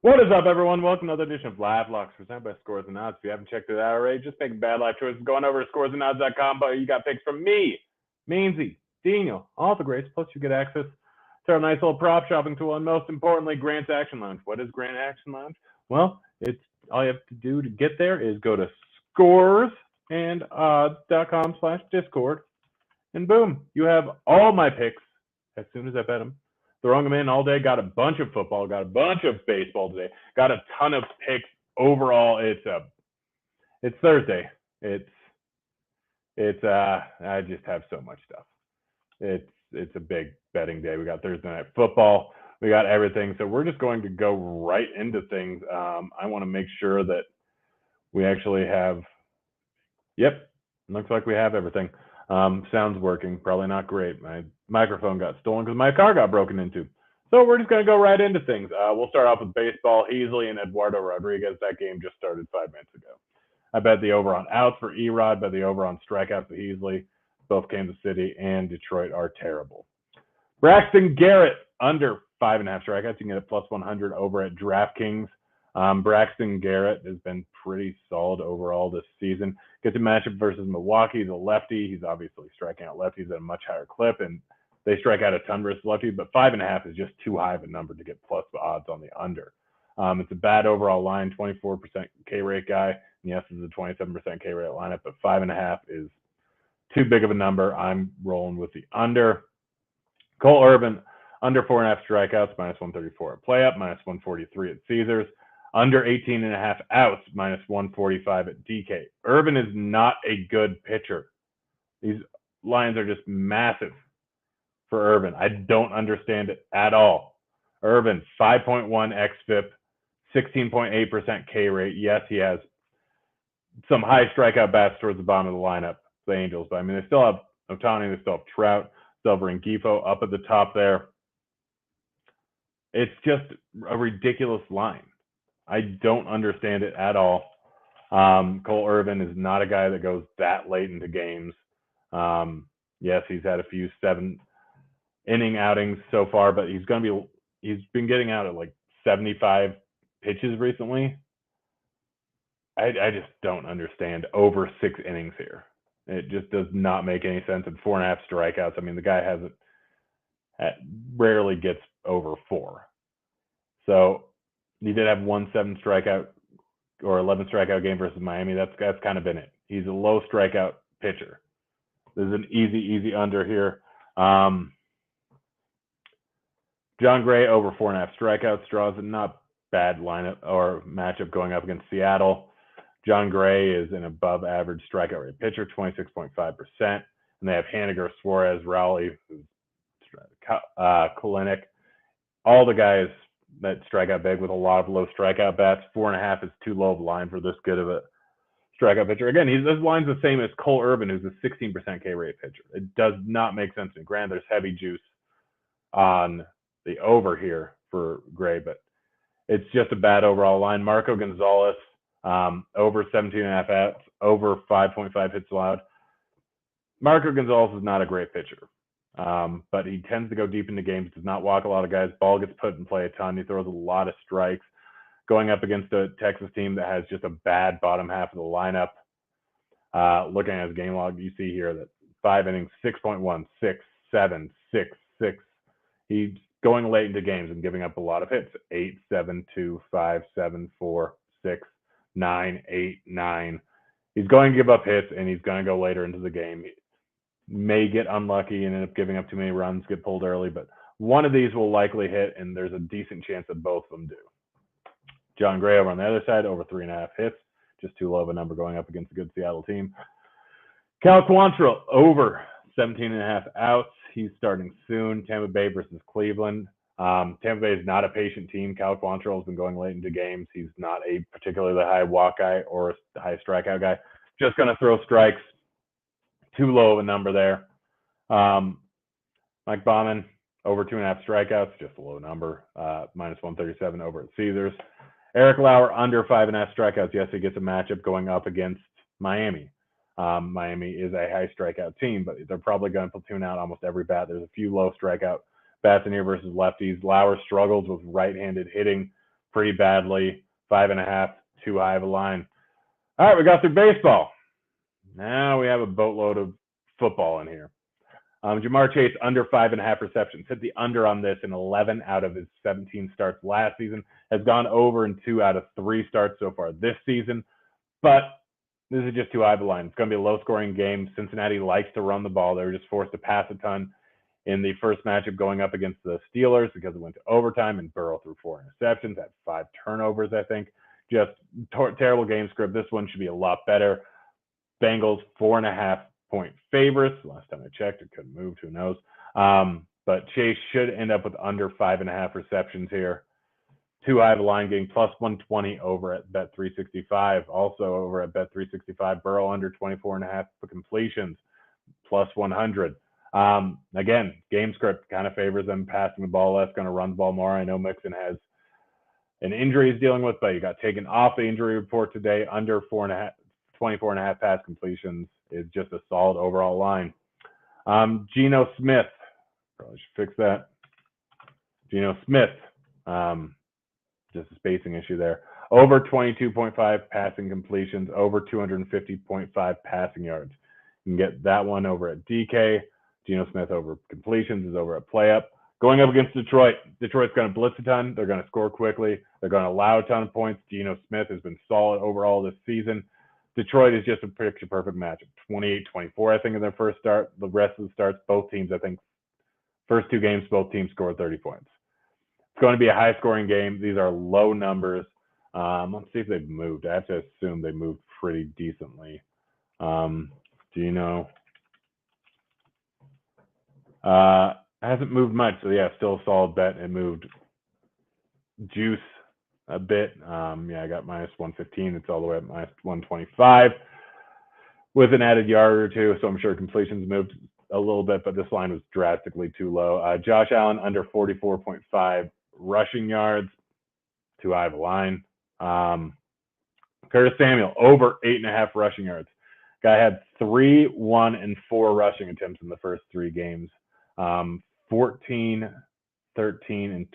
What is up, everyone? Welcome to another edition of Live Locks presented by Scores and Odds. If you haven't checked it out already, just making bad life choices. Going over to scoresandodds.com, but you got picks from me, Meansy, Daniel, all the greats. Plus, you get access to our nice little prop shopping tool, and most importantly, Grant's Action Lounge. What is Grant Action Lounge? Well, it's all you have to do to get there is go to scoresandodds.com/discord, and boom, you have all my picks as soon as I bet them. Throwing them in all day. Got a bunch of football. Got a bunch of baseball today. Got a ton of picks. Overall, it's Thursday. I just have so much stuff. It's a big betting day. We got Thursday night football. We got everything. So we're just going to go right into things. I want to make sure that we actually have. Yep, looks like we have everything. Sounds working. Probably not great. My microphone got stolen because my car got broken into. So we're just going to go right into things. We'll start off with baseball. Heasley and Eduardo Rodriguez. That game just started 5 minutes ago. I bet the over on outs for Erod, bet the over on strikeouts for Heasley. Both Kansas City and Detroit are terrible. Braxton Garrett under 5.5 strikeouts. You can get it plus 100 over at DraftKings. Braxton Garrett has been pretty solid overall this season. Gets a matchup versus Milwaukee. He's a lefty. He's obviously striking out lefties at a much higher clip, and they strike out a ton versus lefties, but 5.5 is just too high of a number to get plus odds on the under. It's a bad overall line, 24% K rate guy. And yes, it's a 27% K rate lineup, but 5.5 is too big of a number. I'm rolling with the under. Cole Irvin, under 4.5 strikeouts, minus 134 at PlayUp, minus 143 at Caesars. Under 18.5 outs, minus 145 at DK. Irvin is not a good pitcher. These lines are just massive for Irvin. I don't understand it at all. Irvin, 5.1 xFIP, 16.8% K rate. Yes, he has some high strikeout bats towards the bottom of the lineup, the Angels. But I mean, they still have Ohtani, they still have Trout, still have Rengifo up at the top there. It's just a ridiculous line. I don't understand it at all. Cole Irvin is not a guy that goes that late into games. Yes, he's had a few 7-inning outings so far, but he's been getting out at like 75 pitches recently. I just don't understand over 6 innings here. It just does not make any sense. And 4.5 strikeouts. I mean, the guy rarely gets over 4. So he did have 1 7 strikeout or 11 strikeout game versus Miami. That's kind of been it. He's a low strikeout pitcher. There's an easy under here. John Gray over 4.5 strikeouts draws a not bad lineup or matchup going up against Seattle. John Gray is an above average strikeout rate pitcher, 26.5%. And they have Haniger, Suarez, Rowley, Kalinick, all the guys that strike out big with a lot of low strikeout bats. 4.5 is too low of a line for this good of a strikeout pitcher. Again, this line's the same as Cole Irvin, who's a 16% K rate pitcher. It does not make sense to me. Granted, there's heavy juice on the over here for Gray, but it's just a bad overall line. Marco Gonzalez, over 17.5 outs, over 5.5 hits allowed. Marco Gonzalez is not a great pitcher. But he tends to go deep into games, does not walk a lot of guys. Ball gets put in play a ton. He throws a lot of strikes. Going up against a Texas team that has just a bad bottom half of the lineup. Looking at his game log, you see here that 5 innings, 6.1, 6, 7, 6, 6. He's going late into games and giving up a lot of hits. 8, 7, 2, 5, 7, 4, 6, 9, 8, 9. He's going to give up hits, and he's going to go later into the game. May get unlucky and end up giving up too many runs, get pulled early, but one of these will likely hit, and there's a decent chance that both of them do. John Gray over on the other side, over 3.5 hits, just too low of a number going up against a good Seattle team. Cal Quantrill over 17.5 outs. He's starting soon. Tampa Bay versus Cleveland. Tampa Bay is not a patient team. Cal Quantrill has been going late into games. He's not a particularly high walk guy or a high strikeout guy. Just going to throw strikes. Too low of a number there. Mike Baumann, over 2.5 strikeouts, just a low number. Minus 137 over at Caesars. Eric Lauer, under 5.5 strikeouts. Yes, he gets a matchup going up against Miami. Miami is a high strikeout team, but they're probably going to platoon out almost every bat. There's a few low strikeout bats in here versus lefties. Lauer struggles with right-handed hitting pretty badly. 5.5, too high of a line. All right, we got through baseball. Now we have a boatload of football in here. Jamar Chase, under 5.5 receptions. Hit the under on this in 11 out of his 17 starts last season. Has gone over in 2 out of 3 starts so far this season. But this is just too high of a line. It's going to be a low-scoring game. Cincinnati likes to run the ball. They were just forced to pass a ton in the first matchup going up against the Steelers because it went to overtime, and Burrow threw 4 interceptions, had 5 turnovers, I think. Just terrible game script. This one should be a lot better. Bengals 4.5-point favorites. Last time I checked, it couldn't move. Who knows? But Chase should end up with under 5.5 receptions here. Too high of a line, getting plus 120 over at Bet365. Also over at Bet365, Burrow under 24.5 completions, plus 100. Again, game script kind of favors them passing the ball less, going to run the ball more. I know Mixon has an injury he's dealing with, but he got taken off the injury report today. Under 24.5 pass completions is just a solid overall line. Geno Smith, probably should fix that. Geno Smith, just a spacing issue there. Over 22.5 passing completions, over 250.5 passing yards. You can get that one over at DK. Geno Smith over completions is over at PlayUp. Going up against Detroit, Detroit's going to blitz a ton. They're going to score quickly. They're going to allow a ton of points. Geno Smith has been solid overall this season. Detroit is just a picture-perfect matchup. 28-24, I think, in their first start. The rest of the starts, both teams, I think, first 2 games, both teams scored 30 points. It's going to be a high-scoring game. These are low numbers. Let's see if they've moved. I have to assume they moved pretty decently. Geno hasn't moved much, so yeah, still a solid bet. It moved juice a bit. Yeah, I got minus 115. It's all the way at minus 125 with an added yard or two, so I'm sure completions moved a little bit, but this line was drastically too low. Josh Allen under 44.5 rushing yards, too high of a line. Curtis Samuel over 8.5 rushing yards. Guy had 3, 1, and 4 rushing attempts in the first 3 games. 14, 13, and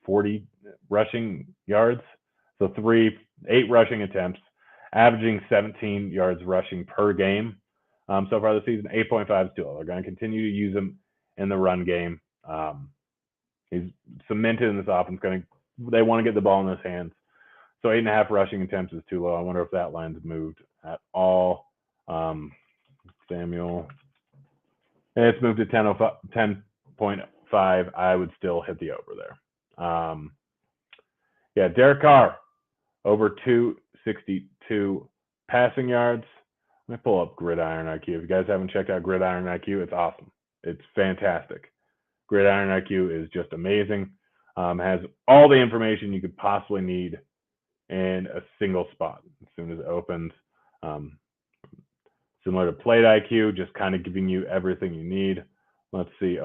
40 rushing yards. So 8 rushing attempts, averaging 17 yards rushing per game. So far this season, 8.5 is too low. They're going to continue to use him in the run game. He's cemented in this offense. They want to get the ball in his hands. So 8.5 rushing attempts is too low. I wonder if that line's moved at all. Samuel. And it's moved to 10.5. I would still hit the over there. Yeah, Derek Carr, over 262 passing yards. Let me pull up Gridiron IQ. If you guys haven't checked out Gridiron IQ, it's awesome. It's fantastic. Gridiron IQ is just amazing. Has all the information you could possibly need in a single spot as soon as it opens. Similar to Plate IQ, just kind of giving you everything you need. Let's see,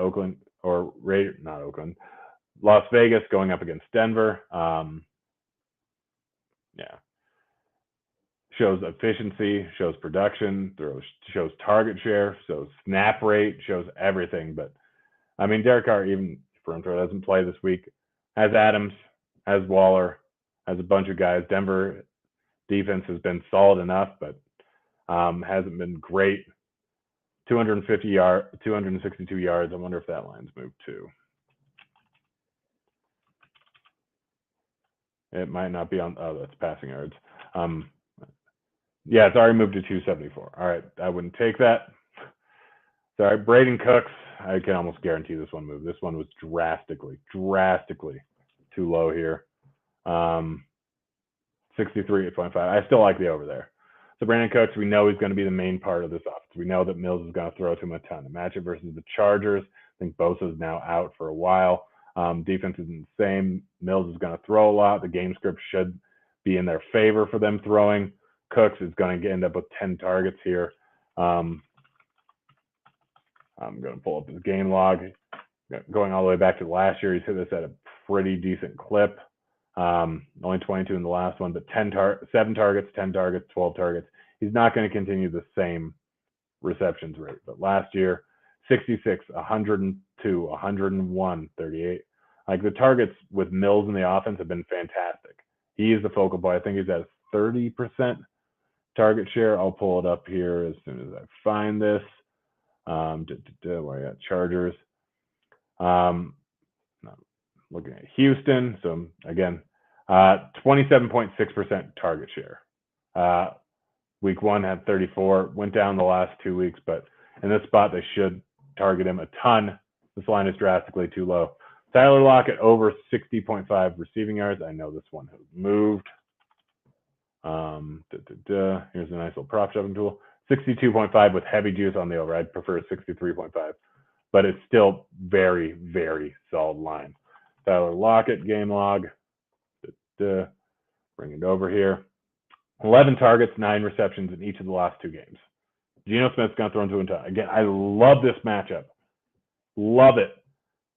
Las Vegas going up against Denver. Yeah. Shows efficiency, shows production, shows target share, shows snap rate, shows everything. But, I mean, Derek Carr, even if Renfro doesn't play this week, has Adams, has Waller, has a bunch of guys. Denver defense has been solid enough, but hasn't been great. 262 yards. I wonder if that line's moved too. It might not be on. Oh, that's passing yards. Yeah, it's already moved to 274. All right, I wouldn't take that. Sorry, Braden Cooks. I can almost guarantee this one moved. This one was drastically too low here. 63.5. I still like the over there. So Brandon Cooks, we know he's going to be the main part of this offense. We know that Mills is going to throw to him a ton. The matchup versus the Chargers, I think Bosa's now out for a while. Defense isn't the same. Mills is going to throw a lot. The game script should be in their favor for them throwing. Cooks is going to end up with 10 targets here. I'm going to pull up his game log. Going all the way back to last year, he's hit this at a pretty decent clip. Only 22 in the last one, but 7 targets, 10 targets, 12 targets. He's not going to continue the same receptions rate. But last year, 66, 102, 101, 38. Like the targets with Mills in the offense have been fantastic. He is the focal point. I think he's at 30% target share. I'll pull it up here as soon as I find this. Where I got Chargers. Looking at Houston. So again, 27.6% target share. Week 1 had 34, went down the last 2 weeks, but in this spot, they should target him a ton. This line is drastically too low. Tyler Lockett over 60.5 receiving yards. I know this one has moved. Here's a nice little prop shoving tool. 62.5 with heavy juice on the over. I'd prefer 63.5, but it's still very, very solid line. Tyler Lockett game log. Bring it over here. 11 targets, 9 receptions in each of the last 2 games. Geno Smith's going to throw into a again. I love this matchup. Love it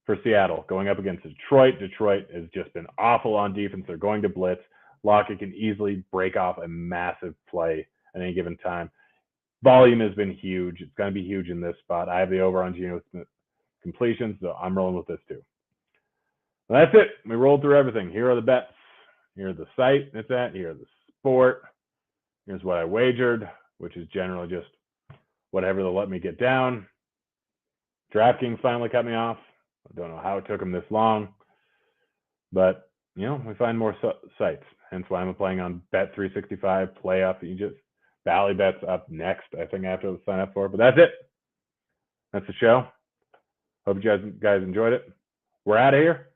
for Seattle going up against Detroit. Detroit has just been awful on defense. They're going to blitz. Lockett can easily break off a massive play at any given time. Volume has been huge. It's going to be huge in this spot. I have the over on Geno Smith completions, so I'm rolling with this too. Well, that's it. We rolled through everything. Here are the bets. Here's the site it's at. Here's the sport. Here's what I wagered, which is generally just whatever they'll let me get down. DraftKings finally cut me off. I don't know how it took them this long, but we find more sites. Hence why I'm playing on Bet365, Playoff Egypt. Bally Bet's up next, I think, after to sign up for. But that's it. That's the show. Hope you guys enjoyed it. We're out of here.